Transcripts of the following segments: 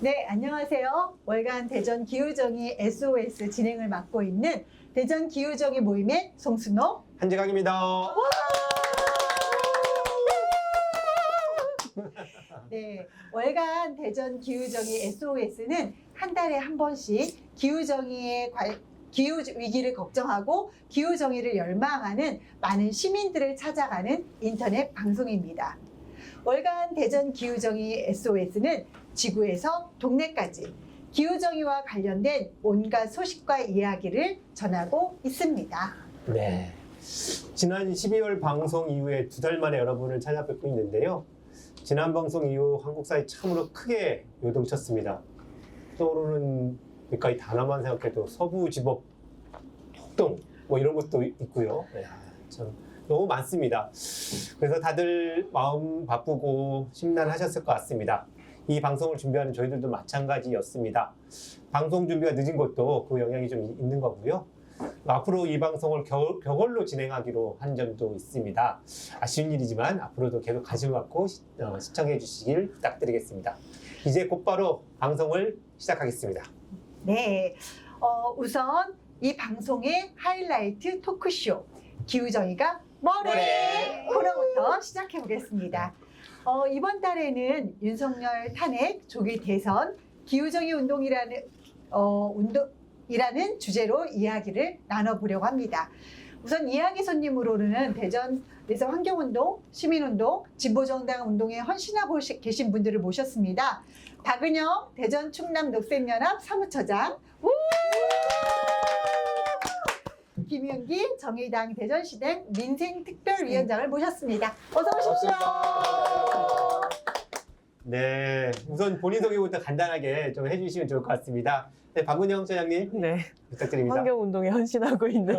네, 안녕하세요. 월간 대전 기후정의 SOS 진행을 맡고 있는 대전 기후정의 모임의 송순호 한지강입니다. 네, 월간 대전 기후정의 SOS는 한 달에 한 번씩 기후 위기를 걱정하고 기후 정의를 열망하는 많은 시민들을 찾아가는 인터넷 방송입니다. 월간 대전 기후 정의 SOS는 지구에서 동네까지 기후 정의와 관련된 온갖 소식과 이야기를 전하고 있습니다. 네. 지난 12월 방송 이후에 2달 만에 여러분을 찾아뵙고 있는데요. 지난 방송 이후 한국 사회 참으로 크게 요동쳤습니다. 떠오르는 몇가지 단어만 생각해도 서부지법 폭동 뭐 이런 것도 있고요. 참 너무 많습니다. 그래서 다들 마음 바쁘고 심란하셨을 것 같습니다. 이 방송을 준비하는 저희들도 마찬가지였습니다. 방송 준비가 늦은 것도 그 영향이 좀 있는 거고요. 앞으로 이 방송을 격월로 진행하기로 한 점도 있습니다. 아쉬운 일이지만 앞으로도 계속 관심 갖고 시청해 주시길 부탁드리겠습니다. 이제 곧바로 방송을 시작하겠습니다. 네, 우선 이 방송의 하이라이트 토크쇼 기후정의가 뭐래? 코너부터 시작해 보겠습니다. 이번 달에는 윤석열 탄핵, 조기 대선, 기후정의 운동이라는 주제로 이야기를 나눠보려고 합니다. 우선 이야기 손님으로는 대전에서 환경운동, 시민운동, 진보정당 운동에 헌신하고 계신 분들을 모셨습니다. 박은영 대전 충남 녹색연합 사무처장, 김윤기 정의당 대전시당 민생특별위원장을 모셨습니다. 어서 오십시오. 네, 우선 본인 소개부터 간단하게 좀 해주시면 좋을 것 같습니다. 네, 박은영 소장님 네, 부탁드립니다. 환경운동에 헌신하고 있는.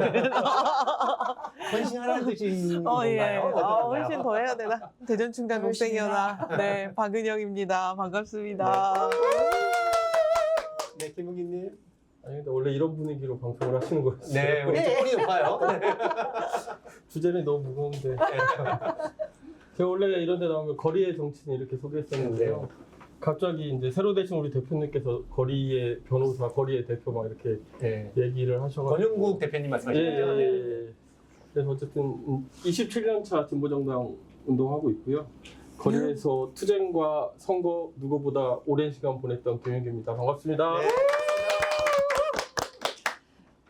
헌신하라는 뜻인 건가요? 예. 어떤가요? 헌신 더 해야 되나? 대전충남 녹색연합. 네, 박은영입니다. 반갑습니다. 네, 김은기님. 아니 근데 원래 이런 분위기로 방송을 하시는 거였어요. 네, 우리 네. 톤이 높아요. 주제는 너무 무거운데. 제가 원래 이런 데 나오면 거리의 정치인 이렇게 소개했었는데요. 갑자기 이제 새로 되신 우리 대표님께서 거리의 변호사, 거리의 대표 막 이렇게 네. 얘기를 하셔가지고. 권영국 대표님 말씀하시는 거죠? 예. 그래서 어쨌든 27년차 진보정당 운동하고 있고요. 거리에서 투쟁과 선거 누구보다 오랜 시간 보냈던 김윤기입니다. 반갑습니다. 네.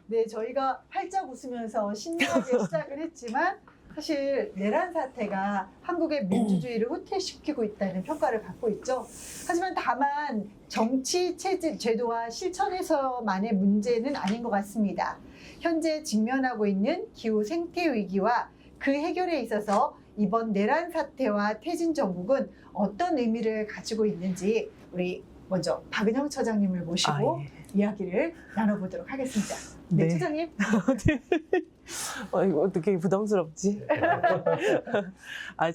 네, 저희가 활짝 웃으면서 신나게 시작을 했지만 사실 내란 사태가 한국의 민주주의를 후퇴시키고 있다는 평가를 받고 있죠. 하지만 다만 정치 체제 제도와 실천에서만의 문제는 아닌 것 같습니다. 현재 직면하고 있는 기후 생태 위기와 그 해결에 있어서 이번 내란 사태와 퇴진 정국은 어떤 의미를 가지고 있는지 우리 먼저 박은영 처장님을 모시고 이야기를 나눠보도록 하겠습니다. 네, 네. 처장님. 이거 어떻게 부담스럽지?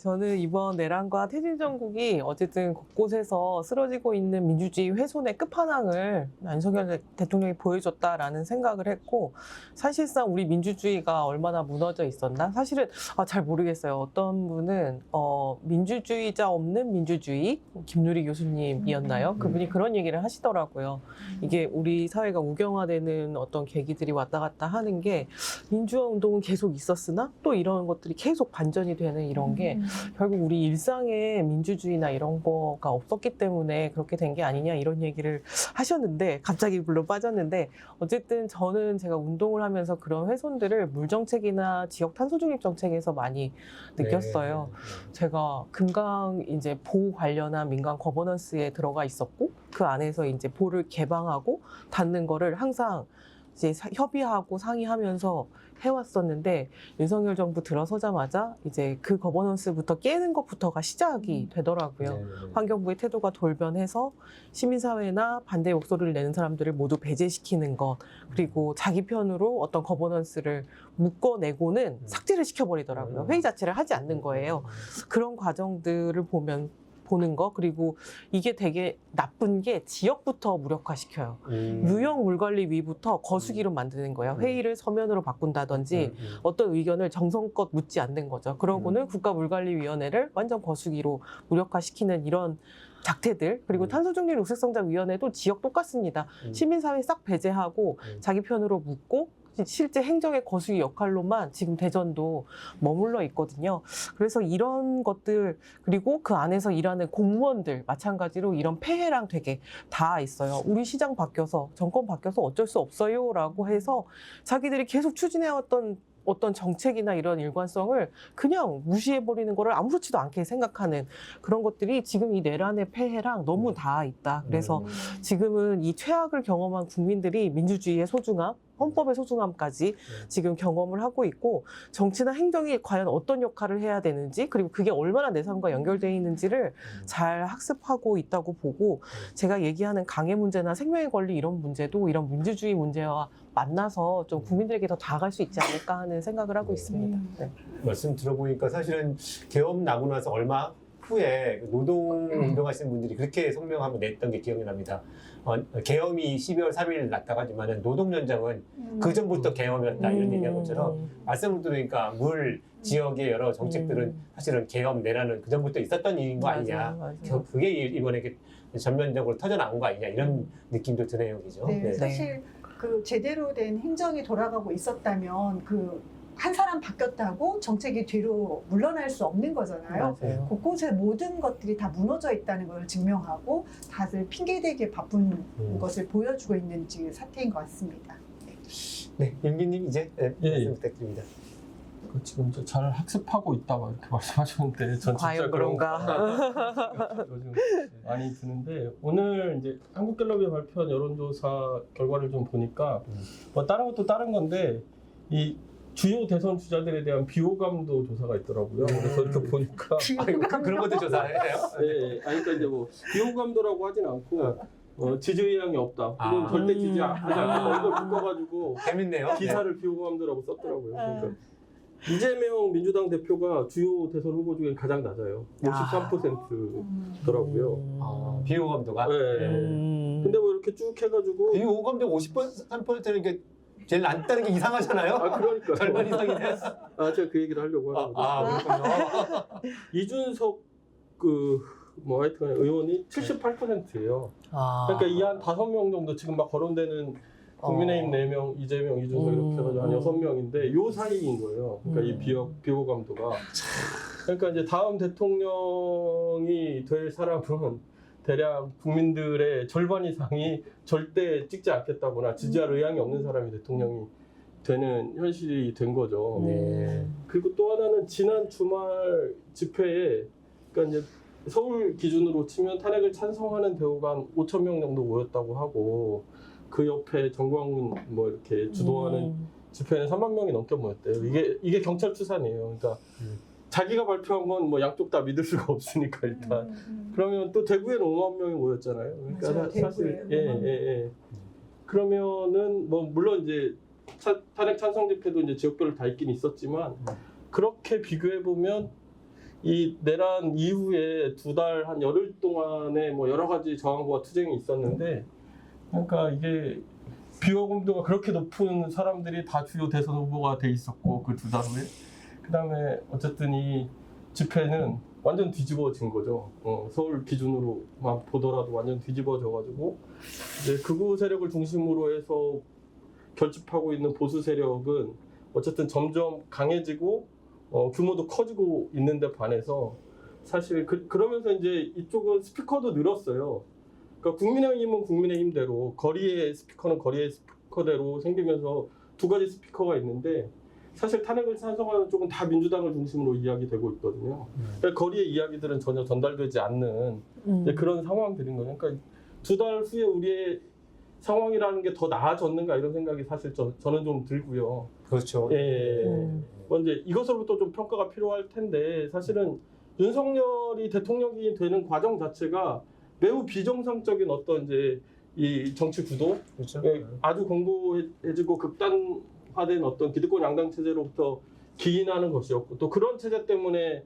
저는 이번 내란과 퇴진정국이 어쨌든 곳곳에서 쓰러지고 있는 민주주의 훼손의 끝판왕을 윤석열 대통령이 보여줬다라는 생각을 했고, 사실상 우리 민주주의가 얼마나 무너져 있었나? 사실은 잘 모르겠어요. 어떤 분은 민주주의자 없는 민주주의, 김누리 교수님이었나요? 그분이 그런 얘기를 하시더라고요. 이게 우리 사회가 우경화되는 어떤 계기들이 왔다 갔다 하는 게 민주화 운동은 계속 있었으나 또 이런 것들이 계속 반전이 되는 이런 게 결국 우리 일상에 민주주의나 이런 거가 없었기 때문에 그렇게 된 게 아니냐 이런 얘기를 하셨는데, 갑자기 물론 빠졌는데, 어쨌든 저는 제가 운동을 하면서 그런 훼손들을 물정책이나 지역 탄소 중립 정책에서 많이 느꼈어요. 제가 금강 이제 보호 관련한 민간 거버넌스에 들어가 있었고, 그 안에서 이제 보를 개방하고 닫는 거를 항상 이제 협의하고 상의하면서 해왔었는데, 윤석열 정부 들어서자마자 이제 그 거버넌스부터 깨는 것부터가 시작이 되더라고요. 네. 환경부의 태도가 돌변해서 시민사회나 반대 목소리를 내는 사람들을 모두 배제시키는 것, 그리고 자기 편으로 어떤 거버넌스를 묶어내고는 삭제를 시켜버리더라고요. 회의 자체를 하지 않는 거예요. 그런 과정들을 보는 거, 그리고 이게 되게 나쁜 게 지역부터 무력화시켜요. 유형물관리위부터 거수기로 만드는 거예요. 회의를 서면으로 바꾼다든지 어떤 의견을 정성껏 묻지 않는 거죠. 그러고는 국가물관리위원회를 완전 거수기로 무력화시키는 이런 작태들 그리고 탄소중립 녹색성장위원회도 지역 똑같습니다. 시민사회 싹 배제하고 자기 편으로 묻고 실제 행정의 거수기 역할로만 지금 대전도 머물러 있거든요. 그래서 이런 것들 그리고 그 안에서 일하는 공무원들 마찬가지로 이런 폐해랑 되게 다 있어요. 우리 시장 바뀌어서 정권 바뀌어서 어쩔 수 없어요라고 해서 자기들이 계속 추진해왔던 어떤 정책이나 이런 일관성을 그냥 무시해버리는 거를 아무렇지도 않게 생각하는 그런 것들이 지금 이 내란의 폐해랑 너무 다 있다. 그래서 지금은 이 최악을 경험한 국민들이 민주주의의 소중함, 헌법의 소중함까지 지금 경험을 하고 있고 정치나 행정이 과연 어떤 역할을 해야 되는지 그리고 그게 얼마나 내 삶과 연결되어 있는지를 잘 학습하고 있다고 보고 제가 얘기하는 강의 문제나 생명의 권리 이런 문제도 이런 민주주의 문제와 만나서 좀 국민들에게 더 다가갈 수 있지 않을까 하는 생각을 하고 있습니다. 네. 말씀 들어보니까 사실은 계엄 나고 나서 얼마 후에 노동 운동하시는 분들이 그렇게 성명을 냈던 게 기억이 납니다. 계엄이 12월 3일 났다고 하지만 노동연장은 그 전부터 계엄이었다 이런 얘기한 것처럼 말씀을 들으니까 물 지역의 여러 정책들은 사실은 계엄 내란은 그 전부터 있었던 일인 거 아니냐. 맞아요. 그게 이번에 전면적으로 터져나온 거 아니냐 이런 느낌도 드네요, 그죠? 네, 사실 그 제대로 된 행정이 돌아가고 있었다면 그 한 사람 바뀌었다고 정책이 뒤로 물러날 수 없는 거잖아요. 맞아요. 곳곳에 모든 것들이 다 무너져 있다는 걸 증명하고 다들 핑계대기에 바쁜 것을 보여주고 있는 지금 사태인 것 같습니다. 네, 윤기님 이제 말씀 부탁드립니다. 지금 잘 학습하고 있다고 이렇게 말씀하셨는데 전 진짜 과연 그런가? 요즘 많이 드는데 오늘 이제 한국갤럽이 발표한 여론조사 결과를 좀 보니까 뭐 다른 것도 다른 건데 이 주요 대선 주자들에 대한 비호감도 조사가 있더라고요. 그래서 이렇게 보니까 그런 것도 조사해요? 네, 아니 그러니까 이제 뭐 비호감도라고 하진 않고 지지 의향이 없다. 이건 절대 지지하지 않는다. 이걸 묶어가지고 재밌네요. 기사를 비호감도라고 썼더라고요. 그러니까 이재명 민주당 대표가 주요 대선 후보 중에 가장 낮아요. 53%더라고요. 비호감도가. 네. 근데 뭐 이렇게 쭉 해가지고 비호감도 53%는 게 제일 낮다는 게 이상하잖아요. 그러니까 절반 이상이네. 제가 그 얘기를 하려고 하는 거죠. 그렇군요. 이준석 뭐 하여튼 의원이 78%예요. 그러니까 이 한 5명 정도 지금 막 거론되는 국민의힘 4명, 이재명, 이준석 이렇게 해가지고 한 6명인데 요 사이인 거예요. 그러니까 이 비호감도가. 그러니까 이제 다음 대통령이 될 사람은 대략 국민들의 절반 이상이 절대 찍지 않겠다거나 지지할 의향이 없는 사람이 대통령이 되는 현실이 된 거죠. 그리고 또 하나는 지난 주말 집회에 그러니까 이제 서울 기준으로 치면 탄핵을 찬성하는 대우가 한 5,000명 정도 모였다고 하고 그 옆에 정광훈 뭐 이렇게 주도하는 집회는 3만 명이 넘게 모였대요. 이게 경찰 추산이에요. 그러니까 자기가 발표한 건 뭐 양쪽 다 믿을 수가 없으니까 일단 그러면 또 대구에는 5만 명이 모였잖아요. 그러니까 맞아요, 사실 대구에 그러면은 뭐 물론 이제 탄핵 찬성 집회도 이제 지역별로 다 있긴 있었지만 그렇게 비교해 보면 이 내란 이후에 2달 한 열흘 동안에 뭐 여러 가지 저항과 투쟁이 있었는데 그러니까 이게 비호감도가 그렇게 높은 사람들이 다 주요 대선 후보가 돼 있었고 그 2달 후에 그다음에 어쨌든 이 집회는 완전 뒤집어진 거죠. 서울 기준으로만 보더라도 완전 뒤집어져가지고 이제 극우 세력을 중심으로 해서 결집하고 있는 보수 세력은 어쨌든 점점 강해지고 규모도 커지고 있는데 반해서 사실 그러면서 이제 이쪽은 스피커도 늘었어요. 그러니까 국민의힘은 국민의힘대로 거리의 스피커는 거리의 스피커대로 생기면서 2가지 스피커가 있는데 사실 탄핵을 찬성하는 쪽은 다 민주당을 중심으로 이야기되고 있거든요. 그러니까 거리의 이야기들은 전혀 전달되지 않는 그런 상황들인 거예요. 그러니까 2달 후에 우리의 상황이라는 게 더 나아졌는가 이런 생각이 사실 저는 좀 들고요. 그렇죠. 먼저 이것으로부터 좀 평가가 필요할 텐데 사실은 윤석열이 대통령이 되는 과정 자체가 매우 비정상적인 어떤 이제 이 정치 구도, 그렇죠. 아주 공고해지고 극단화된 어떤 기득권 양당 체제로부터 기인하는 것이었고 또 그런 체제 때문에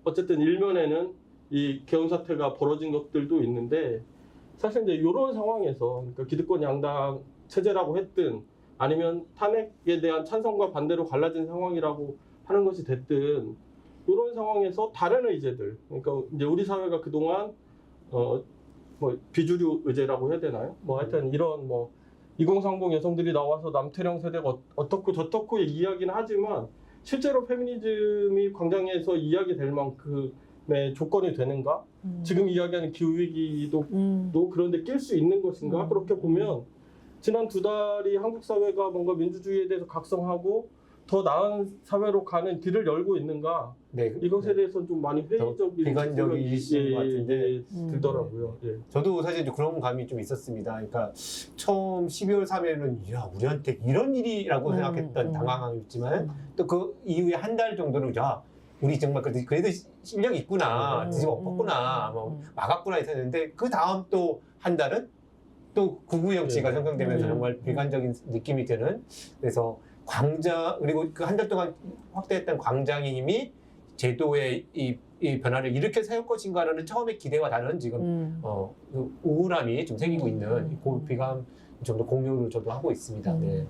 어쨌든 일면에는 이 계엄 사태가 벌어진 것들도 있는데 사실 이제 이런 상황에서 그러니까 기득권 양당 체제라고 했든 아니면 탄핵에 대한 찬성과 반대로 갈라진 상황이라고 하는 것이 됐든 이런 상황에서 다른 의제들 그러니까 이제 우리 사회가 그동안 뭐 비주류 의제라고 해야 되나요? 뭐 하여튼 이런 뭐 2030 여성들이 나와서 남태령 세대가 어떻고 저떻고 이야기는 하지만 실제로 페미니즘이 광장에서 이야기될 만큼의 조건이 되는가? 지금 이야기하는 기후위기도 또 그런데 낄 수 있는 것인가? 그렇게 보면 지난 2달이 한국 사회가 뭔가 민주주의에 대해서 각성하고 더 나은 사회로 가는 길을 열고 있는가? 네. 이것에 대해서는 좀 많이 회의적인 비관적이신 것 같은데. 들더라고요. 예. 저도 사실 좀 그런 감이 좀 있었습니다. 그러니까 처음 12월 3일에는 야 우리한테 이런 일이라고 생각했던 당황함이었지만 또 그 이후에 한 달 정도는 야 우리 정말 그래도 실력이 있구나 뒤집어 엎었구나 뭐 막았구나 했었는데 그 다음 또 한 달은 또 구구 정치가 형성되면서 정말 비관적인 느낌이 드는 그래서 광장 그리고 그 한 달 동안 확대했던 광장의 힘이 제도의 이 변화를 일으켜 세울 것인가라는 처음의 기대와 다른 지금 그 우울함이 좀 생기고 있는 그 비감 정도 공유를 저도 하고 있습니다. 네.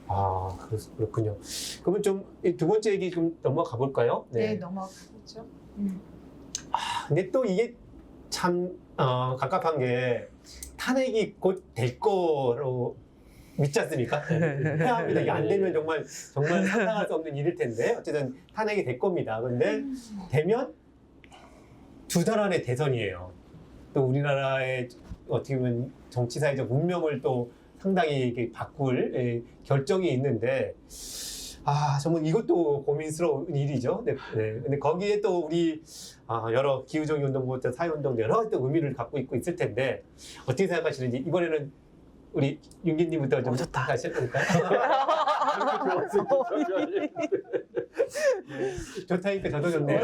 아 그렇군요. 그러면 좀 두 번째 얘기 좀 넘어가 볼까요? 네, 넘어가겠죠. 근데 또 이게 참 갑갑한 게 탄핵이 곧 될 거로 믿지 않습니까? 해야 합니다. 이게 안 되면 정말 상상할 수 없는 일일 텐데 어쨌든 탄핵이 될 겁니다. 그런데 되면 2달 안에 대선이에요. 또 우리나라의 어떻게 보면 정치사회적 운명을 또 상당히 이렇게 바꿀 결정이 있는데 정말 이것도 고민스러운 일이죠. 네. 근데 거기에 또 우리 여러 기후정의 운동부터 사회운동도 여러 가지 또 의미를 갖고 있을 텐데 어떻게 생각하시는지 이번에는 우리 윤기님부터 좀 다시 해볼까요? 좋다니까 저도 좋네요.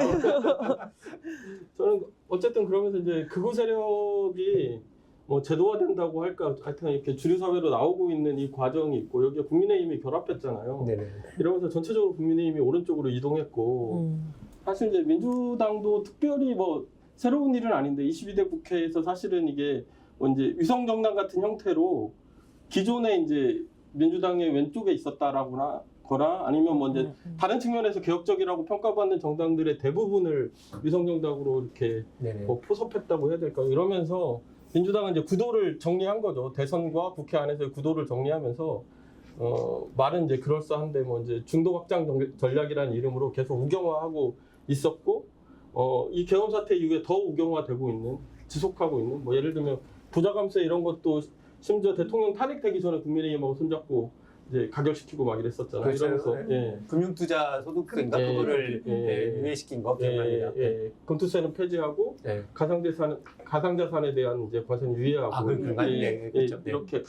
저는 어쨌든 그러면서 이제 극우 세력이 뭐 제도화된다고 할까 하여튼 이렇게 주류 사회로 나오고 있는 이 과정이 있고 여기에 국민의힘이 결합했잖아요. 네네. 이러면서 전체적으로 국민의힘이 오른쪽으로 이동했고 사실 이제 민주당도 특별히 뭐 새로운 일은 아닌데 22대 국회에서 사실은 이게 뭐 이제 위성정당 같은 형태로 기존에 이제 민주당의 왼쪽에 있었다라거나 아니면 뭐 이제 다른 측면에서 개혁적이라고 평가받는 정당들의 대부분을 위성정당으로 이렇게 뭐 포섭했다고 해야 될까요? 이러면서 민주당은 이제 구도를 정리한 거죠. 대선과 국회 안에서의 구도를 정리하면서 말은 이제 그럴싸한데 뭐 이제 중도 확장 전략이라는 이름으로 계속 우경화하고 있었고 이 계엄 사태 이후에 더 우경화되고 있는 지속하고 있는 뭐 예를 들면 부자감세 이런 것도 심지어 대통령 탄핵되기 전에 국민의힘하고 손잡고 이제 가결시키고 막 이랬었잖아요. 그렇죠. 이러면서 금융투자 소득세인가 그거를 유예시킨 거 기억납니다. 금투세는 폐지하고 가상자산에 대한 이제 과세는 유예하고 그렇죠. 이렇게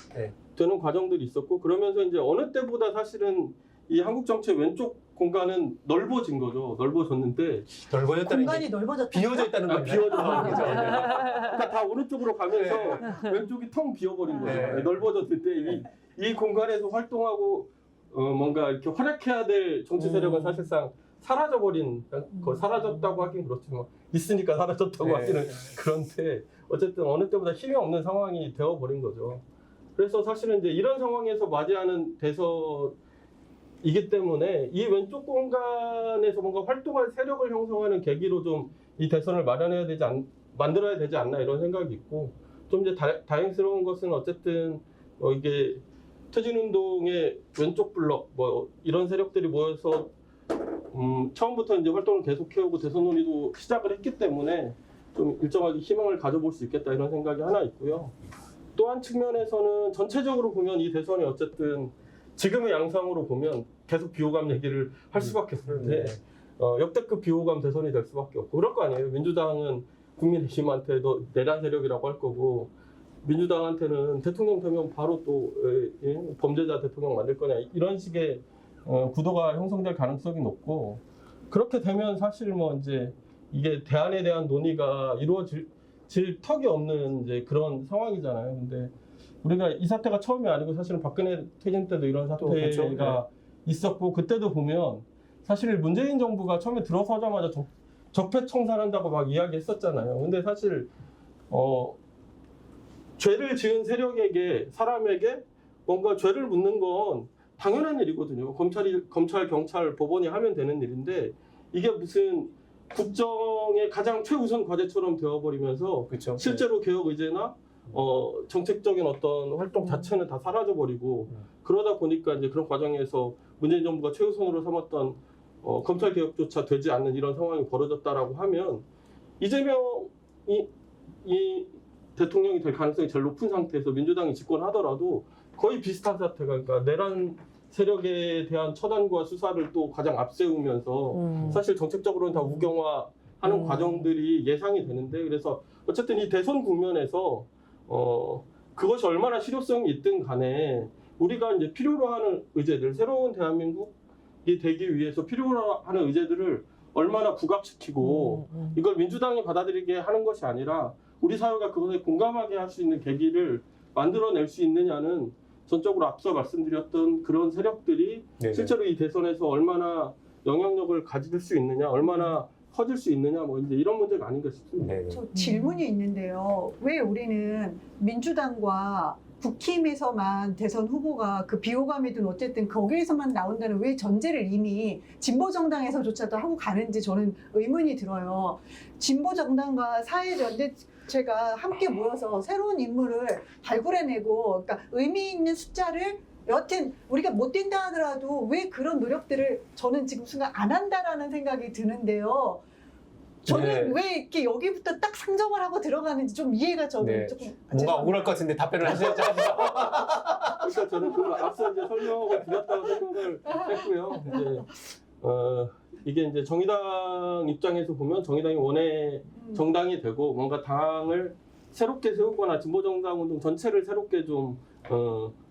되는 과정들이 있었고 그러면서 이제 어느 때보다 사실은 이 한국 정치의 왼쪽 공간은 넓어진 거죠. 넓어졌는데 넓어졌다는 공간이 게 넓어졌다. 비어져 있다는 거죠. 비어졌다는 거죠. 그러니까 다 오른쪽으로 가면서 왼쪽이 텅 비어버린 거죠. 넓어졌을 때 이 공간에서 활동하고 뭔가 이렇게 활약해야 될 정치 세력은 사실상 사라져버린, 사라졌다고 하긴 그렇지만 있으니까 사라졌다고 하기는 그런데 어쨌든 어느 때보다 힘이 없는 상황이 되어버린 거죠. 그래서 사실은 이제 이런 상황에서 맞이하는 대선이기 때문에 이 왼쪽 공간에서 뭔가 활동할 세력을 형성하는 계기로 좀 이 대선을 만들어야 되지 않나 이런 생각이 있고 좀 이제 다행스러운 것은 어쨌든 이게 퇴진운동의 왼쪽 블록 뭐 이런 세력들이 모여서 처음부터 이제 활동을 계속해오고 대선 논의도 시작을 했기 때문에 좀 일정하게 희망을 가져볼 수 있겠다 이런 생각이 하나 있고요. 또 한 측면에서는 전체적으로 보면 이 대선이 어쨌든 지금의 양상으로 보면 계속 비호감 얘기를 할 수밖에 없는데 역대급 비호감 대선이 될 수밖에 없고 그럴 거 아니에요. 민주당은 국민의힘한테도 내란 세력이라고 할 거고 민주당한테는 대통령 되면 바로 또 범죄자 대통령 만들 거냐 이런 식의 구도가 형성될 가능성이 높고 그렇게 되면 사실 뭐 이제 이게 대안에 대한 논의가 이루어질 턱이 없는 이제 그런 상황이잖아요. 근데 우리가 이 사태가 처음이 아니고 사실은 박근혜 퇴진 때도 이런 사태가 있었고 그때도 보면 사실 문재인 정부가 처음에 들어서자마자 적폐청산한다고 막 이야기했었잖아요. 근데 사실 죄를 지은 세력에게 사람에게 뭔가 죄를 묻는 건 당연한 일이거든요. 검찰, 경찰, 법원이 하면 되는 일인데 이게 무슨 국정의 가장 최우선 과제처럼 되어버리면서 그렇죠. 실제로 개혁 의제나 정책적인 어떤 활동 자체는 다 사라져버리고 그러다 보니까 이제 그런 과정에서 문재인 정부가 최우선으로 삼았던 검찰 개혁조차 되지 않는 이런 상황이 벌어졌다라고 하면 이재명이 이 대통령이 될 가능성이 제일 높은 상태에서 민주당이 집권하더라도 거의 비슷한 사태가 그러니까 내란 세력에 대한 처단과 수사를 또 가장 앞세우면서 사실 정책적으로는 다 우경화하는 과정들이 예상이 되는데 그래서 어쨌든 이 대선 국면에서 그것이 얼마나 실효성이 있든 간에 우리가 이제 필요로 하는 의제들 새로운 대한민국이 되기 위해서 필요로 하는 의제들을 얼마나 부각시키고 이걸 민주당이 받아들이게 하는 것이 아니라 우리 사회가 그것에 공감하게 할 수 있는 계기를 만들어낼 수 있느냐는 전적으로 앞서 말씀드렸던 그런 세력들이 네네. 실제로 이 대선에서 얼마나 영향력을 가질 수 있느냐, 얼마나 커질 수 있느냐, 뭐 이제 이런 문제가 아닌가 싶습니다. 네. 저 질문이 있는데요. 왜 우리는 민주당과 국힘에서만 대선 후보가 그 비호감이든 어쨌든 거기에서만 나온다는 왜 전제를 이미 진보정당에서조차도 하고 가는지 저는 의문이 들어요. 진보정당과 사회연대체가 함께 모여서 새로운 인물을 발굴해내고 그러니까 의미 있는 숫자를 여튼 우리가 못 된다 하더라도 왜 그런 노력들을 저는 지금 순간 안 한다라는 생각이 드는데요. 저는 네. 왜 이렇게 여기부터 딱 상정을 하고 들어가는지 좀 이해가 저는 네. 조금 뭔가 억울할 것 같은데 답변을 하셔야죠. 그러니까 저는 그 앞서 이제 설명을 드렸다고 생각을 했고요. 이제 이게 이제 정의당 입장에서 보면 정의당이 원외 정당이 되고 뭔가 당을 새롭게 세우거나 진보정당 운동 전체를 새롭게 좀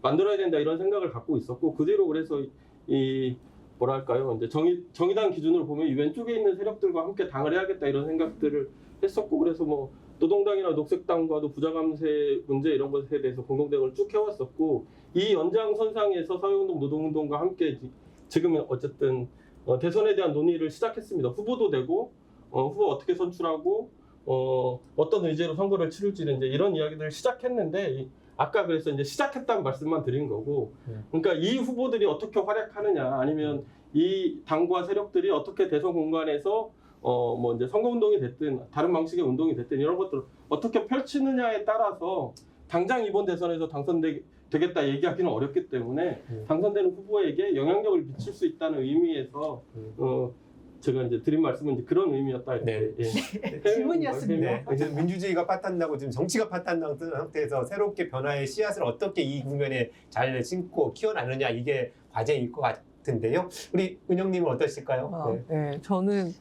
만들어야 된다 이런 생각을 갖고 있었고 그 뒤로 그래서 이 뭐랄까요 이제 정의당 기준으로 보면 이 왼쪽에 있는 세력들과 함께 당을 해야겠다 이런 생각들을 했었고 그래서 뭐 노동당이나 녹색당과도 부자 감세 문제 이런 것에 대해서 공동대응을 쭉 해왔었고 이 연장선상에서 사회운동 노동운동과 함께 지금은 어쨌든 대선에 대한 논의를 시작했습니다. 후보도 되고 후보 어떻게 선출하고 어떤 의제로 선거를 치를지는 이제 이런 이야기들을 시작했는데 아까 그래서 이제 시작했다는 말씀만 드린 거고 그러니까 이 후보들이 어떻게 활약하느냐 아니면 이 당과 세력들이 어떻게 대선 공간에서 뭐 이제 선거운동이 됐든 다른 방식의 운동이 됐든 이런 것들을 어떻게 펼치느냐에 따라서 당장 이번 대선에서 당선되겠다 얘기하기는 어렵기 때문에 당선되는 후보에게 영향력을 미칠 수 있다는 의미에서 제가 이제 드린 말씀은 이제 그런 의미였다. 이렇게. 네. 예. 질문이었습니다. 네, 이제 민주주의가 파탄나고 지금 정치가 파탄난 상태에서 새롭게 변화의 씨앗을 어떻게 이 국면에 잘 심고 키워나느냐 이게 과제일 것 같은데요. 우리 은영님은 어떠실까요? 네, 저는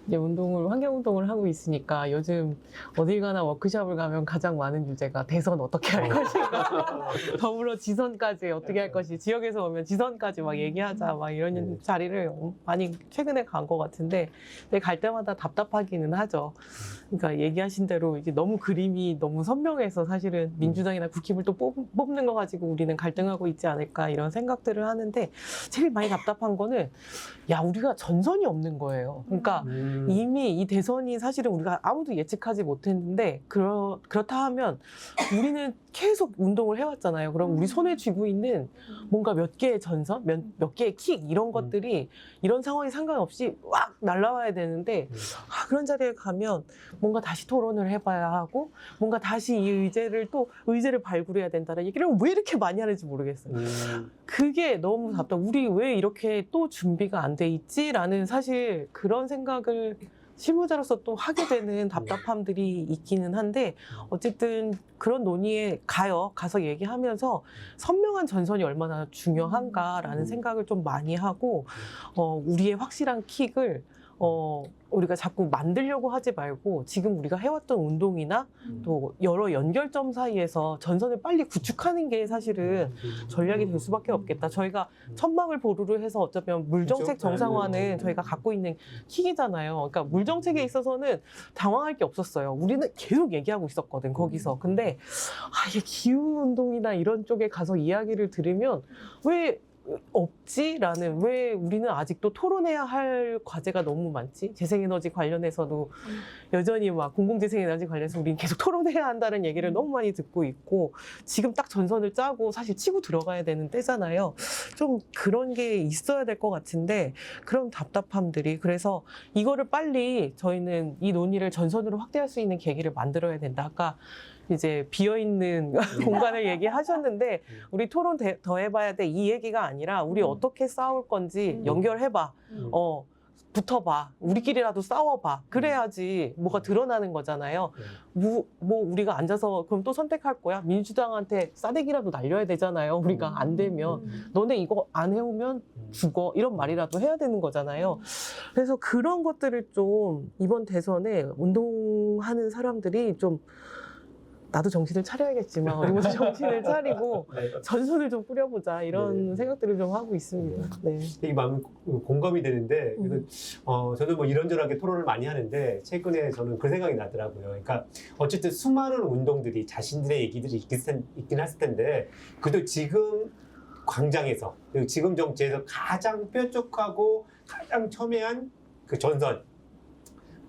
이제 환경운동을 하고 있으니까 요즘 어딜 가나 워크숍을 가면 가장 많은 주제가 대선 어떻게 할 것인가 더불어 지선까지 어떻게 할 것이 지역에서 오면 지선까지 막 얘기하자 막 이런 자리를 많이 최근에 간 것 같은데 근데 갈 때마다 답답하기는 하죠. 그러니까 얘기하신 대로 이게 너무 그림이 너무 선명해서 사실은 민주당이나 국힘을 또 뽑는 거 가지고 우리는 갈등하고 있지 않을까 이런 생각들을 하는데 제일 많이 답답한 거는 야 우리가 전선이 없는 거예요. 그러니까 이미 이 대선이 사실은 우리가 아무도 예측하지 못했는데 그렇다 하면 우리는 계속 운동을 해왔잖아요. 그럼 우리 손에 쥐고 있는 뭔가 몇 개의 전선, 몇 개의 킥 이런 것들이 이런 상황이 상관없이 왁 날라와야 되는데 그런 자리에 가면 뭔가 다시 토론을 해봐야 하고 뭔가 다시 이 의제를 발굴해야 된다는 얘기를 왜 이렇게 많이 하는지 모르겠어요. 그게 너무 답답. 우리 왜 이렇게 또 준비가 안 돼 있지라는 사실 그런 생각을 실무자로서 또 하게 되는 답답함들이 있기는 한데 어쨌든 그런 논의에 가서 얘기하면서 선명한 전선이 얼마나 중요한가라는 생각을 좀 많이 하고 우리의 확실한 킥을 우리가 자꾸 만들려고 하지 말고 지금 우리가 해왔던 운동이나 또 여러 연결점 사이에서 전선을 빨리 구축하는 게 사실은 전략이 될 수밖에 없겠다. 저희가 천막을 보루로 해서 어쩌면 물정책 정상화는 저희가 갖고 있는 킥이잖아요. 그러니까 물정책에 있어서는 당황할 게 없었어요. 우리는 계속 얘기하고 있었거든, 거기서. 근데 이게 기후운동이나 이런 쪽에 가서 이야기를 들으면 왜 없지라는, 왜 우리는 아직도 토론해야 할 과제가 너무 많지? 재생에너지 관련해서도 여전히 막 공공재생에너지 관련해서 우리는 계속 토론해야 한다는 얘기를 너무 많이 듣고 있고, 지금 딱 전선을 짜고 사실 치고 들어가야 되는 때잖아요. 좀 그런 게 있어야 될 것 같은데, 그런 답답함들이, 그래서 이거를 빨리 저희는 이 논의를 전선으로 확대할 수 있는 계기를 만들어야 된다. 아까 이제 비어있는 공간을 얘기하셨는데, 우리 토론 더 해봐야 돼, 이 얘기가 아니라 우리 어떻게 싸울 건지 연결해봐, 붙어봐, 우리끼리라도 싸워봐, 그래야지 뭐가 드러나는 거잖아요. 뭐 우리가 앉아서 그럼 또 선택할 거야? 민주당한테 싸대기라도 날려야 되잖아요. 우리가 안 되면 너네 이거 안 해오면 죽어, 이런 말이라도 해야 되는 거잖아요. 그래서 그런 것들을 좀 이번 대선에 운동하는 사람들이 좀, 나도 정신을 차려야겠지만 우리 모두 정신을 차리고 전선을 좀 꾸려보자, 이런 생각들을 좀 하고 있습니다. 네. 되게 마음 공감이 되는데, 저도 뭐 이런저런하게 토론을 많이 하는데, 최근에 저는 그 생각이 나더라고요. 그러니까 어쨌든 수많은 운동들이 자신들의 얘기들이 있긴 했을 텐데, 그래도 지금 광장에서, 그리고 지금 정치에서 가장 뾰족하고 가장 첨예한 그 전선,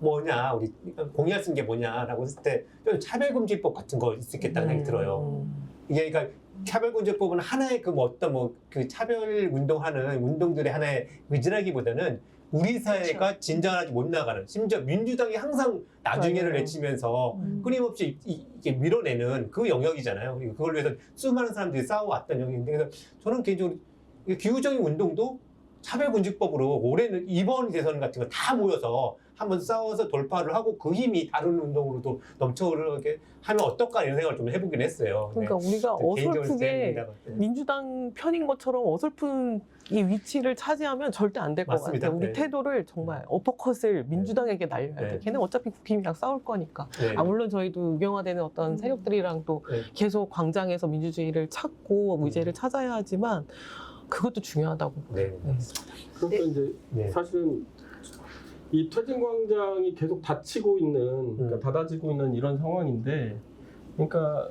뭐냐, 우리 공약 쓴 게 뭐냐라고 했을 때, 좀 차별금지법 같은 거 있었겠다는 생각이 들어요. 이게 그러니까 차별금지법은 하나의 그 뭐 어떤 뭐 그 차별 운동하는 운동들의 하나의 의지라기보다는 우리 사회가 진전하지 못 나가는, 심지어 민주당이 항상 나중에를 맞아요. 외치면서 끊임없이 이게 밀어내는 그 영역이잖아요. 그걸 위해서 수많은 사람들이 싸워왔던 영역인데, 그래서 저는 개인적으로 기후적인 운동도 차별금지법으로 올해는 이번 대선 같은 거 다 모여서 한번 싸워서 돌파를 하고 그 힘이 다른 운동으로도 넘쳐흐르게 하면 어떨까, 이런 생각을 좀 해보긴 했어요. 그러니까 우리가 개인적으로 어설프게 생각입니다. 민주당 편인 것처럼 어설픈 이 위치를 차지하면 절대 안 될 것 맞습니다. 같아요. 우리 네. 태도를 정말 어퍼컷을 민주당에게 날려야 돼. 네. 걔는 어차피 국힘이랑 싸울 거니까. 네. 물론 저희도 우경화되는 어떤 세력들이랑 또 네. 계속 광장에서 민주주의를 찾고 의제를 찾아야 하지만, 그것도 중요하다고. 네. 그러니까 이제 네. 사실은 이 퇴진광장이 계속 닫히고 있는, 그러니까 닫아지고 있는 이런 상황인데, 그러니까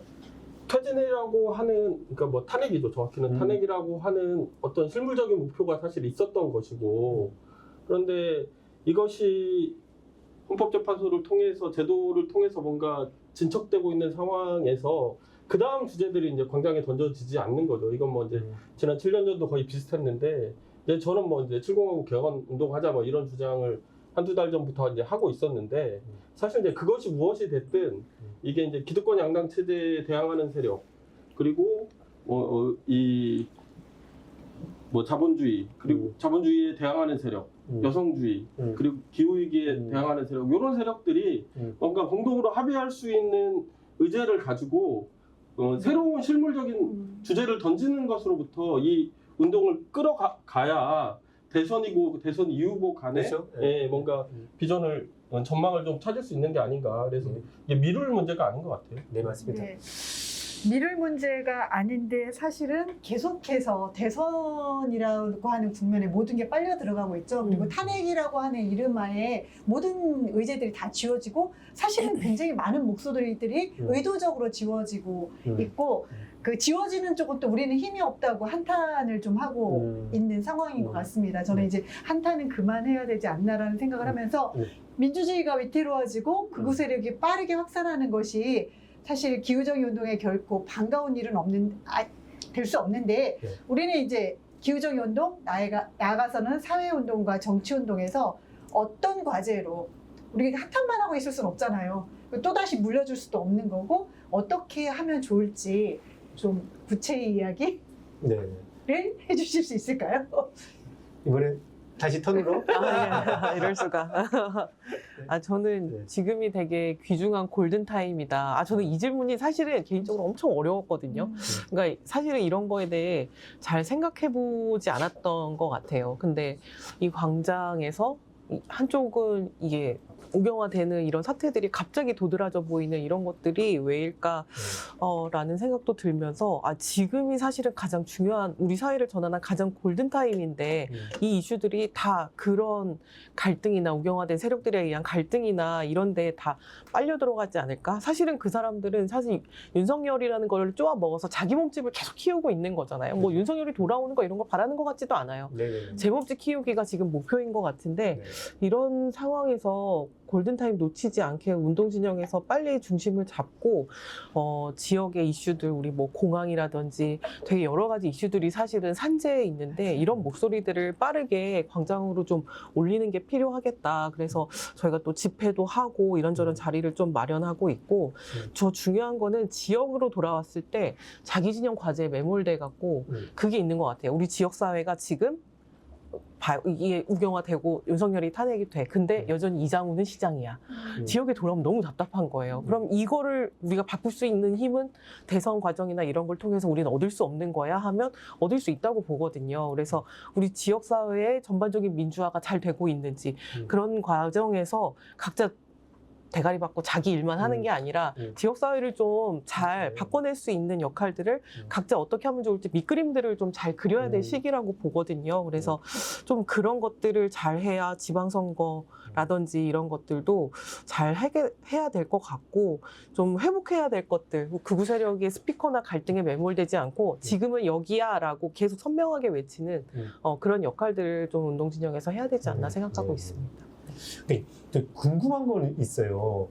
퇴진이라고 하는, 그러니까 뭐 탄핵이죠. 정확히는 탄핵이라고 하는 어떤 실물적인 목표가 사실 있었던 것이고, 그런데 이것이 헌법재판소를 통해서, 제도를 통해서 뭔가 진척되고 있는 상황에서 그 다음 주제들이 이제 광장에 던져지지 않는 거죠. 이건 뭐 이제 지난 7년 전도 거의 비슷했는데, 이제 저는 뭐 이제 705 개헌 운동하자 뭐 이런 주장을 한두 달 전부터 이제 하고 있었는데, 사실 이제 그것이 무엇이 됐든 이게 이제 기득권 양당 체제에 대항하는 세력, 그리고 이 뭐 자본주의, 그리고 자본주의에 대항하는 세력, 여성주의, 그리고 기후위기에 대항하는 세력, 이런 세력들이 뭔가 공동으로 합의할 수 있는 의제를 가지고 새로운 실물적인 주제를 던지는 것으로부터 이 운동을 끌어가야 대선이고 대선 이후고 간에 그렇죠? 예, 뭔가 비전을, 전망을 좀 찾을 수 있는 게 아닌가. 그래서 이게 미룰 문제가 아닌 것 같아요. 네, 맞습니다. 네. 미룰 문제가 아닌데, 사실은 계속해서 대선이라고 하는 국면에 모든 게 빨려 들어가고 있죠. 그리고 탄핵이라고 하는 이름하에 모든 의제들이 다 지워지고, 사실은 굉장히 많은 목소리들이 의도적으로 지워지고 있고, 그 지워지는 쪽은 또 우리는 힘이 없다고 한탄을 좀 하고 있는 상황인 것 같습니다. 저는 이제 한탄은 그만해야 되지 않나라는 생각을 하면서, 민주주의가 위태로워지고 극우 세력이 빠르게 확산하는 것이 사실 기후적인 운동에 결코 반가운 일은 될 수 없는데, 우리는 이제 기후적인 운동, 나아가서는 사회운동과 정치운동에서 어떤 과제로, 우리가 한탄만 하고 있을 수는 없잖아요. 또다시 물려줄 수도 없는 거고, 어떻게 하면 좋을지 좀 구체의 이야기를 네. 해주실 수 있을까요? 이번에 다시 턴으로. 이럴 수가. 저는 지금이 되게 귀중한 골든타임이다. 저는 이 질문이 사실은 개인적으로 엄청 어려웠거든요. 그러니까 사실은 이런 거에 대해 잘 생각해보지 않았던 것 같아요. 근데 이 광장에서 한쪽은 이게 우경화되는 이런 사태들이 갑자기 도드라져 보이는 이런 것들이 왜일까 라는 생각도 들면서 지금이 사실은 가장 중요한 우리 사회를 전환한 가장 골든타임인데 이 이슈들이 다 그런 갈등이나 우경화된 세력들에 의한 갈등이나 이런 데에 다 빨려 들어가지 않을까? 사실은 그 사람들은 사실 윤석열이라는 걸 쪼아 먹어서 자기 몸집을 계속 키우고 있는 거잖아요. 뭐 윤석열이 돌아오는 거 이런 거 바라는 것 같지도 않아요. 네네. 제 몸집 키우기가 지금 목표인 것 같은데 네. 이런 상황에서 골든타임 놓치지 않게 운동 진영에서 빨리 중심을 잡고 지역의 이슈들 우리 뭐 공항이라든지 되게 여러 가지 이슈들이 사실은 산재에 있는데 이런 목소리들을 빠르게 광장으로 좀 올리는 게 필요하겠다. 그래서 저희가 또 집회도 하고 이런저런 자리를 좀 마련하고 있고 저 중요한 거는 지역으로 돌아왔을 때 자기 진영 과제에 매몰돼 갖고 그게 있는 것 같아요. 우리 지역 사회가 지금 이게 우경화되고 윤석열이 탄핵이 돼. 근데 여전히 이장우는 시장이야. 지역에 돌아오면 너무 답답한 거예요. 그럼 이거를 우리가 바꿀 수 있는 힘은 대선 과정이나 이런 걸 통해서 우리는 얻을 수 없는 거야 하면 얻을 수 있다고 보거든요. 그래서 우리 지역 사회의 전반적인 민주화가 잘 되고 있는지 그런 과정에서 각자 대가리 받고 자기 일만 하는 게 아니라 지역 사회를 좀 잘 바꿔낼 수 있는 역할들을 각자 어떻게 하면 좋을지 밑그림들을 좀 잘 그려야 될 시기라고 보거든요. 그래서 좀 그런 것들을 잘 해야 지방선거라든지 이런 것들도 잘 해야 될 것 같고 좀 회복해야 될 것들 극우 세력의 스피커나 갈등에 매몰되지 않고 지금은 여기야 라고 계속 선명하게 외치는 그런 역할들을 좀 운동 진영에서 해야 되지 않나 생각하고 있습니다. 네, 저 궁금한 건 있어요.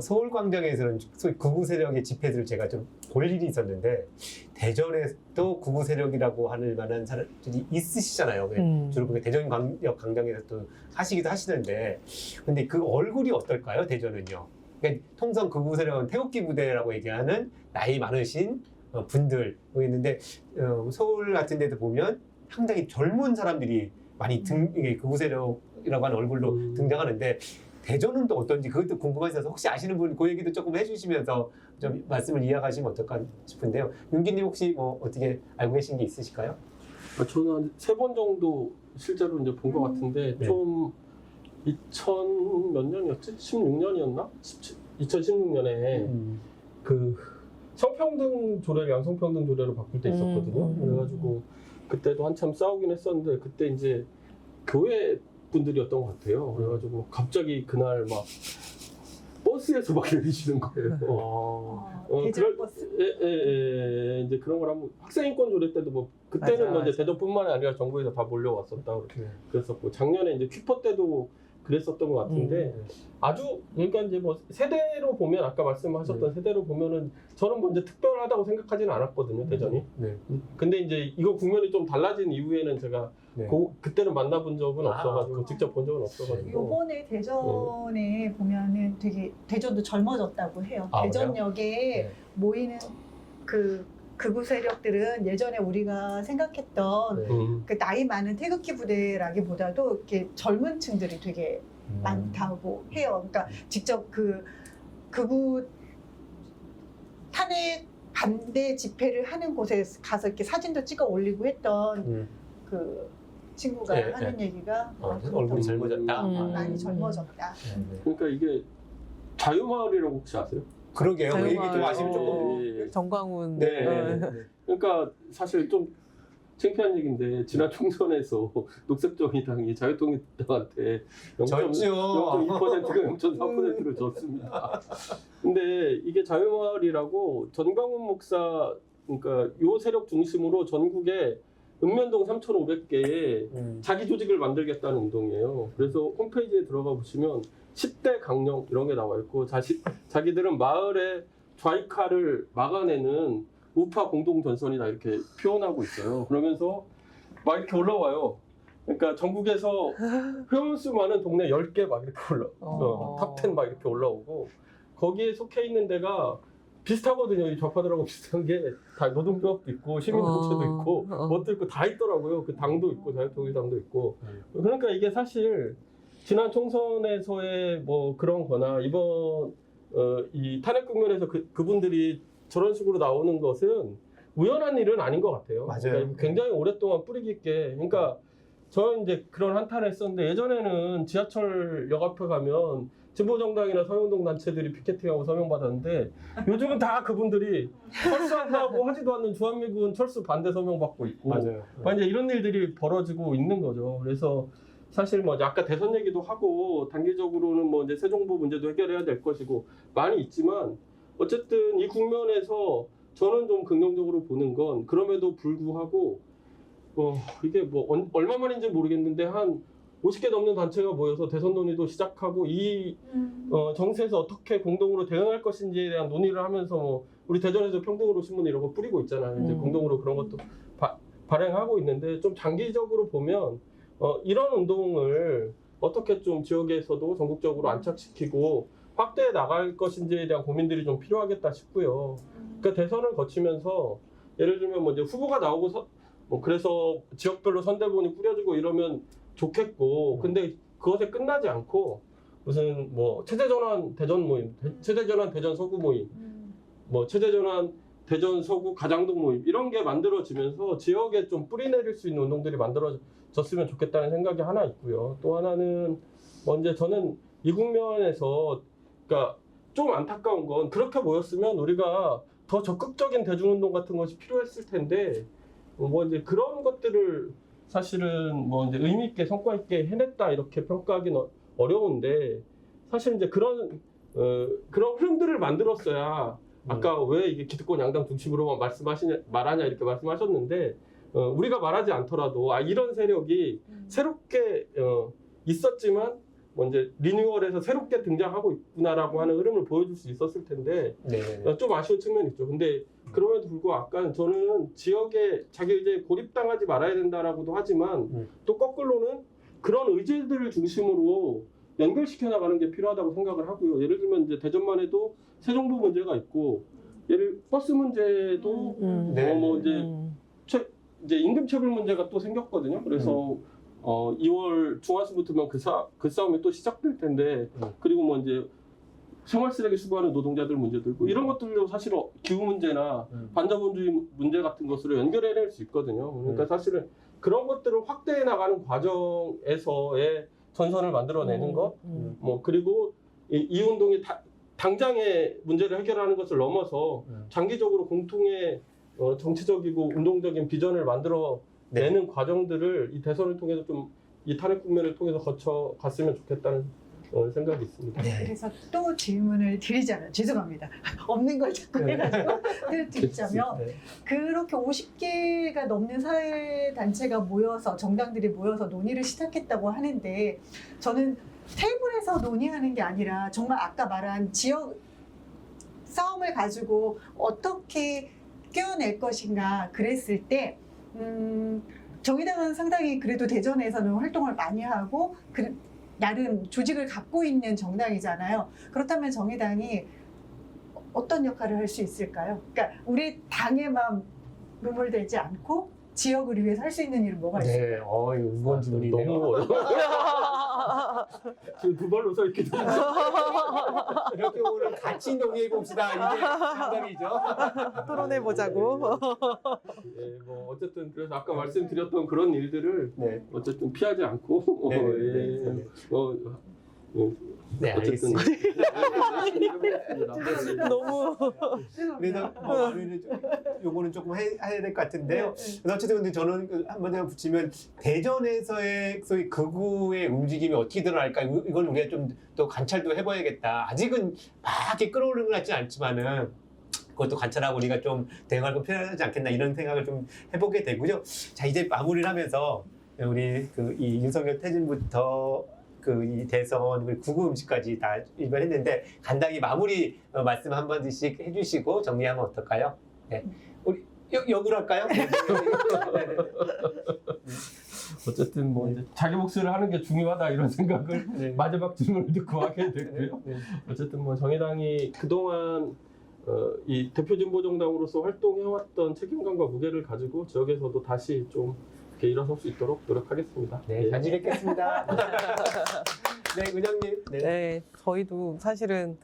서울광장에서는 소위 극우 세력의 집회들을 제가 좀 볼 일이 있었는데 대전에도 극우 세력이라고 할 만한 사람들이 있으시잖아요. 주로 그 대전광역 광장에서 또 하시기도 하시는데 근데 그 얼굴이 어떨까요? 대전은요. 그러니까 통상 극우 세력은 태극기 부대라고 얘기하는 나이 많으신 분들 있는데 서울 같은 데도 보면 상당히 젊은 사람들이 많이 극우 세력이라고 하는 얼굴로 등장하는데 대전은 또 어떤지 그것도 궁금하셔서 혹시 아시는 분 그 얘기도 조금 해주시면서 좀 말씀을 이어가시면 어떨까 싶은데요. 윤기님 혹시 뭐 어떻게 알고 계신 게 있으실까요? 저는 한 3번 정도 실제로 이제 본 것 같은데 네. 좀 2000 몇 년이었지? 16년이었나? 2016년에 그 성평등 조례를 양성평등 조례로 바꿀 때 있었거든요. 그래가지고 그때도 한참 싸우긴 했었는데 그때 이제 교회 분들이었던 것 같아요. 그래가지고 갑자기 그날 막 버스에서 막 내리시는 거예요. 대전 버스. 이제 그런 걸 한번 학생인권 조례 때도 뭐 그때는 맞아, 뭐 이제 맞아. 대전뿐만이 아니라 전국에서 다 몰려왔었다 그랬었고 작년에 이제 퀴퍼 때도 그랬었던 것 같은데 아주 그러니까 이제 뭐 세대로 보면 아까 말씀하셨던 세대로 보면은 저는 뭐 이제 특별하다고 생각하지는 않았거든요 대전이. 근데 이제 이거 국면이 좀 달라진 이후에는 제가 그때는 만나본 적은 없어가지고 직접 본 적은 없어가지고. 요번에 대전에 보면은 되게 대전도 젊어졌다고 해요. 대전역에 모이는 그 극우 세력들은 예전에 우리가 생각했던 그 나이 많은 태극기 부대라기보다도 이렇게 젊은 층들이 되게 많다고 해요. 그러니까 직접 그 극우 탄핵 반대 집회를 하는 곳에 가서 이렇게 사진도 찍어 올리고 했던 그 친구가 하는 얘기가 얼굴이 젊어졌다. 많이 젊어졌다. 그러니까 이게 자유마을이라고 혹시 아세요? 그러게요. 그 얘기 좀 아시면 조금. 정광훈. 그러니까 사실 좀 창피한 얘기인데 지난 총선에서 녹색정의당이 자유통일당한테 0.2%가 0.4%를 줬습니다. 근데 이게 자유마을이라고 전광훈 목사 그러니까 요 세력 중심으로 전국에 읍면동 3,500개의 자기 조직을 만들겠다는 운동이에요. 그래서 홈페이지에 들어가 보시면 10대 강령 이런 게 나와 있고 자기들은 마을의 좌익화를 막아내는 우파 공동 전선이다 이렇게 표현하고 있어요. 그러면서 막 이렇게 올라와요. 그러니까 전국에서 회원수 많은 동네 10개 막 이렇게 탑10 막 이렇게 올라오고 거기에 속해 있는 데가 비슷하거든요. 이 좌파들하고 비슷한 게 다 노동조합도 있고 시민단체도 있고 뭣도 있고 다 있더라고요. 그 당도 있고 자유통일당도 있고. 그러니까 이게 사실 지난 총선에서의 뭐 그런 거나 이번 이 탄핵 국면에서 그분들이 저런 식으로 나오는 것은 우연한 일은 아닌 것 같아요. 맞아요. 그러니까 굉장히 오랫동안 뿌리 깊게 그러니까 저는 이제 그런 한탄을 했었는데 예전에는 지하철역 앞에 가면 진보정당이나 서명동 단체들이 피켓팅하고 서명받았는데 요즘은 다 그분들이 철수한다고 하지도 않는 주한미군 철수 반대 서명받고 있고 맞아요. 이제 이런 일들이 벌어지고 있는 거죠. 그래서 사실 뭐 아까 대선 얘기도 하고 단기적으로는 뭐 이제 새 정부 문제도 해결해야 될 것이고 많이 있지만 어쨌든 이 국면에서 저는 좀 긍정적으로 보는 건 그럼에도 불구하고 이게 뭐 얼마만인지 모르겠는데 한 50개 넘는 단체가 모여서 대선 논의도 시작하고 이 정세에서 어떻게 공동으로 대응할 것인지에 대한 논의를 하면서 뭐 우리 대전에서 평등으로 신문 이런 거 뿌리고 있잖아요. 이제 공동으로 그런 것도 발행하고 있는데 좀 장기적으로 보면 이런 운동을 어떻게 좀 지역에서도 전국적으로 안착시키고 확대해 나갈 것인지에 대한 고민들이 좀 필요하겠다 싶고요. 그러니까 대선을 거치면서 예를 들면 뭐 이제 후보가 나오고 뭐 그래서 지역별로 선대본이 꾸려지고 이러면 좋겠고, 근데 그것에 끝나지 않고 무슨 뭐 체제전환 대전 모임, 체제전환 대전 서구 모임, 뭐 체제전환 대전 서구 가장동 모임 이런 게 만들어지면서 지역에 좀 뿌리 내릴 수 있는 운동들이 만들어졌으면 좋겠다는 생각이 하나 있고요. 또 하나는 이제 저는 이 국면에서 그러니까 좀 안타까운 건 그렇게 모였으면 우리가 더 적극적인 대중운동 같은 것이 필요했을 텐데 뭐 이제 그런 것들을 사실은 뭐 이제 의미 있게 성과 있게 해냈다 이렇게 평가하기는 어려운데 사실 이제 그런 흐름들을 만들었어야 아까 왜 이게 기득권 양당 중심으로만 말하냐 이렇게 말씀하셨는데 우리가 말하지 않더라도 이런 세력이 새롭게 있었지만 뭐 이제 리뉴얼해서 새롭게 등장하고 있구나라고 하는 흐름을 보여줄 수 있었을 텐데 좀 아쉬운 측면이 있죠. 근데 그럼에도 불구하고 아까 저는 지역에 자기 의제에 고립당하지 말아야 된다라고도 하지만 또 거꾸로는 그런 의제들을 중심으로 연결시켜 나가는 게 필요하다고 생각을 하고요. 예를 들면 이제 대전만 해도 새 정부 문제가 있고 버스 문제도 뭐 이제 임금 체불 문제가 또 생겼거든요. 그래서 2월 중하순부터면 그 싸움이 또 시작될 텐데 그리고 뭐 이제 생활 쓰레기 수거하는 노동자들 문제도 있고 이런 것들도 사실 기후 문제나 반자본주의 문제 같은 것으로 연결해낼 수 있거든요. 그러니까 사실은 그런 것들을 확대해 나가는 과정에서의 전선을 만들어내는 것, 뭐 그리고 이 운동이 당장의 문제를 해결하는 것을 넘어서 장기적으로 공통의 정치적이고 운동적인 비전을 만들어내는 과정들을 이 대선을 통해서 좀 이 탄핵 국면을 통해서 거쳐갔으면 좋겠다는 생각이 있습니다. 그래서 또 질문을 드리자면 죄송합니다. 없는 걸 자꾸 해가지고 드리자면 그렇게 50개가 넘는 사회단체가 모여서 정당들이 모여서 논의를 시작했다고 하는데 저는 테이블에서 논의하는 게 아니라 정말 아까 말한 지역 싸움을 가지고 어떻게 껴낼 것인가 그랬을 때 정의당은 상당히 그래도 대전에서는 활동을 많이 하고 나름 조직을 갖고 있는 정당이잖아요. 그렇다면 정의당이 어떤 역할을 할 수 있을까요? 그러니까 우리 당에만 매몰되지 않고 지역을 위해서 할 수 있는 일은 뭐가 있을까요? 이거 무거운 질문이네요. 너무 어려워요. 지금 두 발로 서 있기 때문에. 이렇게 오늘 같이 논의해 봅시다. 이게 상담이죠. 토론해 보자고. 네, 뭐 어쨌든 그래서 아까 말씀드렸던 그런 일들을 어쨌든 피하지 않고 어쨌든 너무 그래서 요거는 조금 해야 될 것 같은데요. 그래서 어쨌든 근데 저는 한번 붙이면 대전에서의 소위 극우의 움직임이 어떻게 드러날까 이걸 우리가 좀 또 관찰도 해봐야겠다. 아직은 막 이렇게 끌어오르는 것 같지는 않지만은 그것도 관찰하고 우리가 좀 대응할 거 필요하지 않겠나 이런 생각을 좀 해보게 되고요. 자 이제 마무리를 하면서 우리 이 윤석열 퇴진부터 이 대선 그리고 구구 음식까지 다 일반했는데 간단히 마무리 말씀 한 번씩 해주시고 정리하면 어떨까요? 네, 우리 역으로 할까요? 어쨌든 뭐 이제 자기 몫을 하는 게 중요하다 이런 생각을 마지막 질문을 듣고 하게 됐고요. 어쨌든 뭐 정의당이 그동안 이 대표 진보 정당으로서 활동해왔던 책임감과 무게를 가지고 지역에서도 다시 좀 이렇게 일어설 수 있도록 노력하겠습니다. 네, 잘 지냈겠습니다. 네, 은영님. 네. 네, 저희도 사실은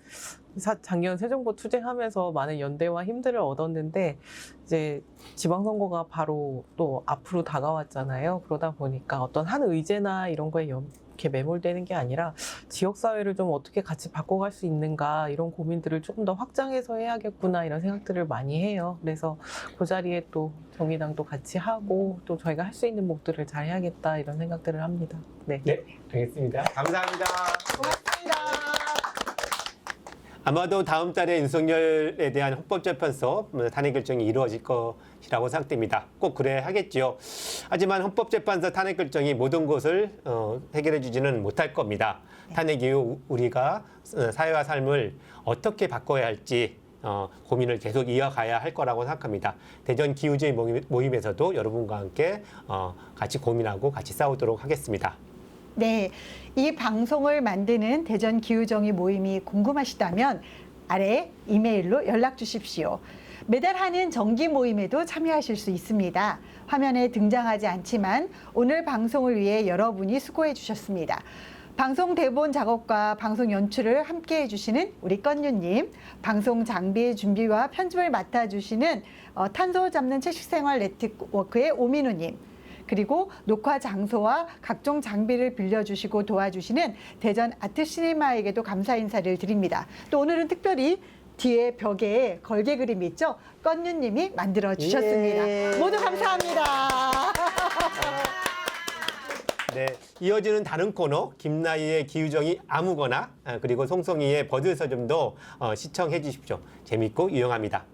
작년 새정부 투쟁하면서 많은 연대와 힘들을 얻었는데 이제 지방선거가 바로 또 앞으로 다가왔잖아요. 그러다 보니까 어떤 한 의제나 이런 거에 이렇게 매몰되는 게 아니라 지역사회를 좀 어떻게 같이 바꿔갈 수 있는가 이런 고민들을 조금 더 확장해서 해야겠구나 이런 생각들을 많이 해요. 그래서 그 자리에 또 정의당도 같이 하고 또 저희가 할 수 있는 몫들을 잘 해야겠다 이런 생각들을 합니다. 네. 네, 알겠습니다. 감사합니다. 고맙습니다. 아마도 다음 달에 윤석열에 대한 헌법재판소 탄핵 결정이 이루어질 것이라고 생각됩니다. 꼭 그래야 하겠지요. 하지만 헌법재판소 탄핵 결정이 모든 것을 해결해 주지는 못할 겁니다. 탄핵 이후 우리가 사회와 삶을 어떻게 바꿔야 할지 고민을 계속 이어가야 할 거라고 생각합니다. 대전 기후주의 모임에서도 여러분과 함께 같이 고민하고 같이 싸우도록 하겠습니다. 네, 이 방송을 만드는 대전 기후정의 모임이 궁금하시다면 아래 이메일로 연락 주십시오. 매달 하는 정기 모임에도 참여하실 수 있습니다. 화면에 등장하지 않지만 오늘 방송을 위해 여러분이 수고해 주셨습니다. 방송 대본 작업과 방송 연출을 함께 해주시는 우리 건유님, 방송 장비 준비와 편집을 맡아주시는 탄소 잡는 채식생활 네트워크의 오민우님, 그리고 녹화 장소와 각종 장비를 빌려주시고 도와주시는 대전 아트시네마에게도 감사 인사를 드립니다. 또 오늘은 특별히 뒤에 벽에 걸개 그림 있죠? 건유님이 만들어 주셨습니다. 예. 모두 감사합니다. 네, 이어지는 다른 코너 김나희의 기후정의 아무거나 그리고 송송이의 버드 서점도 시청해 주십시오. 재밌고 유용합니다.